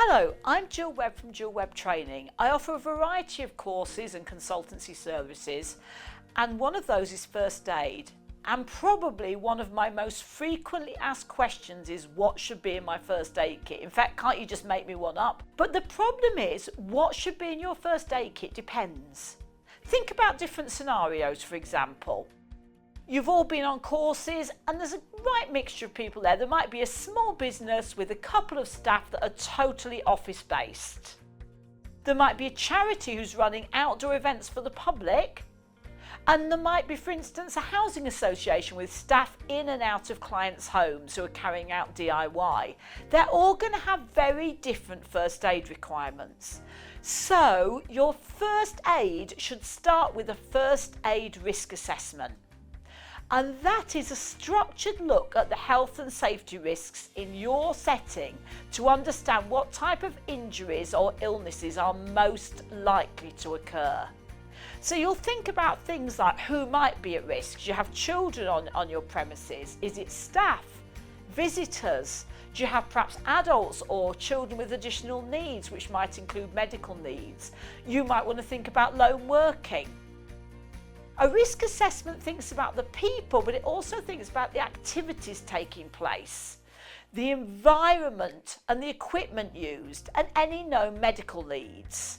Hello, I'm Jill Webb from Jill Webb Training. I offer a variety of courses and consultancy services, and one of those is first aid. And probably one of my most frequently asked questions is what should be in my first aid kit. In fact, can't you just make me one up? But the problem is, what should be in your first aid kit depends. Think about different scenarios, for example. You've all been on courses and there's a right mixture of people there. There might be a small business with a couple of staff that are totally office-based. There might be a charity who's running outdoor events for the public. And there might be, for instance, a housing association with staff in and out of clients' homes who are carrying out DIY. They're all going to have very different first aid requirements. So your first aid should start with a first aid risk assessment. And that is a structured look at the health and safety risks in your setting to understand what type of injuries or illnesses are most likely to occur. So you'll think about things like who might be at risk. Do you have children on your premises? Is it staff? Visitors? Do you have perhaps adults or children with additional needs, which might include medical needs? You might want to think about lone working. A risk assessment thinks about the people, but it also thinks about the activities taking place, the environment and the equipment used, and any known medical needs.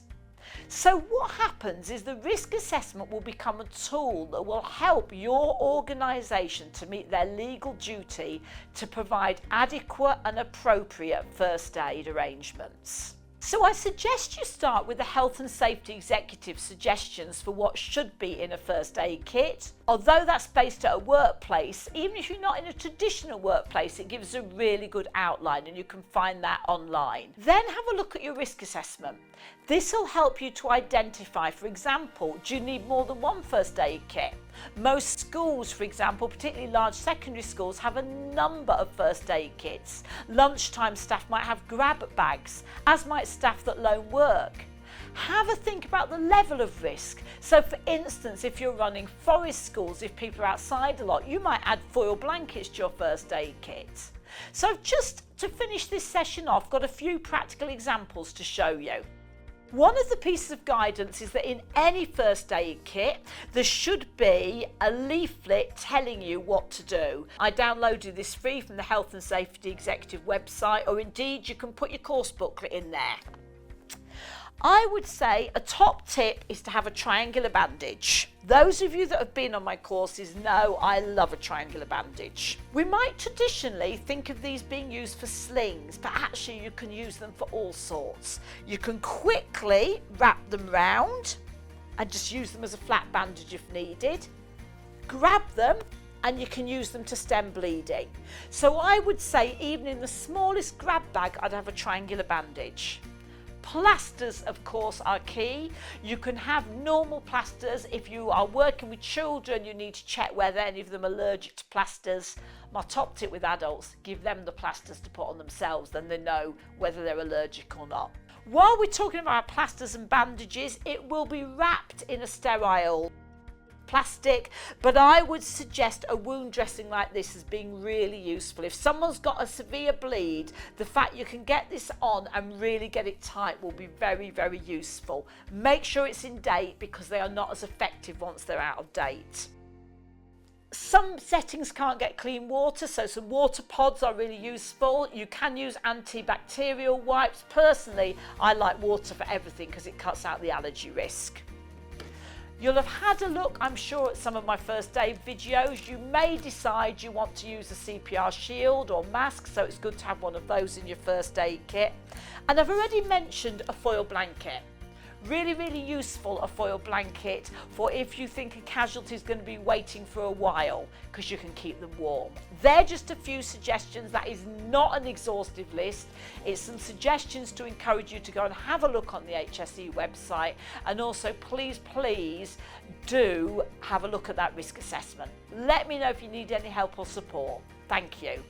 So what happens is the risk assessment will become a tool that will help your organisation to meet their legal duty to provide adequate and appropriate first aid arrangements. So I suggest you start with the Health and Safety Executive suggestions for what should be in a first aid kit. Although that's based at a workplace, even if you're not in a traditional workplace, it gives a really good outline and you can find that online. Then have a look at your risk assessment. This will help you to identify, for example, do you need more than one first aid kit? Most schools, for example, particularly large secondary schools, have a number of first aid kits. Lunchtime staff might have grab bags, as might staff that lone work. Have a think about the level of risk. So for instance, if you're running forest schools, if people are outside a lot, you might add foil blankets to your first aid kit. So just to finish this session off, got a few practical examples to show you. One of the pieces of guidance is that in any first aid kit, there should be a leaflet telling you what to do. I downloaded this free from the Health and Safety Executive website, or indeed you can put your course booklet in there. I would say a top tip is to have a triangular bandage. Those of you that have been on my courses know I love a triangular bandage. We might traditionally think of these being used for slings, but actually you can use them for all sorts. You can quickly wrap them round and just use them as a flat bandage if needed. Grab them and you can use them to stem bleeding. So I would say even in the smallest grab bag, I'd have a triangular bandage. Plasters, of course, are key. You can have normal plasters. If you are working with children, you need to check whether any of them are allergic to plasters. My top tip with adults, give them the plasters to put on themselves, then they know whether they're allergic or not. While we're talking about plasters and bandages, it will be wrapped in a sterile plastic, but I would suggest a wound dressing like this as being really useful. If someone's got a severe bleed, the fact you can get this on and really get it tight will be very, very useful. Make sure it's in date because they are not as effective once they're out of date. Some settings can't get clean water, so some water pods are really useful. You can use antibacterial wipes. Personally, I like water for everything because it cuts out the allergy risk. You'll have had a look, I'm sure, at some of my first aid videos. You may decide you want to use a CPR shield or mask, so it's good to have one of those in your first aid kit. And I've already mentioned a foil blanket. Really, really useful, a foil blanket, for if you think a casualty is going to be waiting for a while, because you can keep them warm. They're just a few suggestions. That is not an exhaustive list. It's some suggestions to encourage you to go and have a look on the HSE website, and also please do have a look at that risk assessment. Let me know if you need any help or support. Thank you.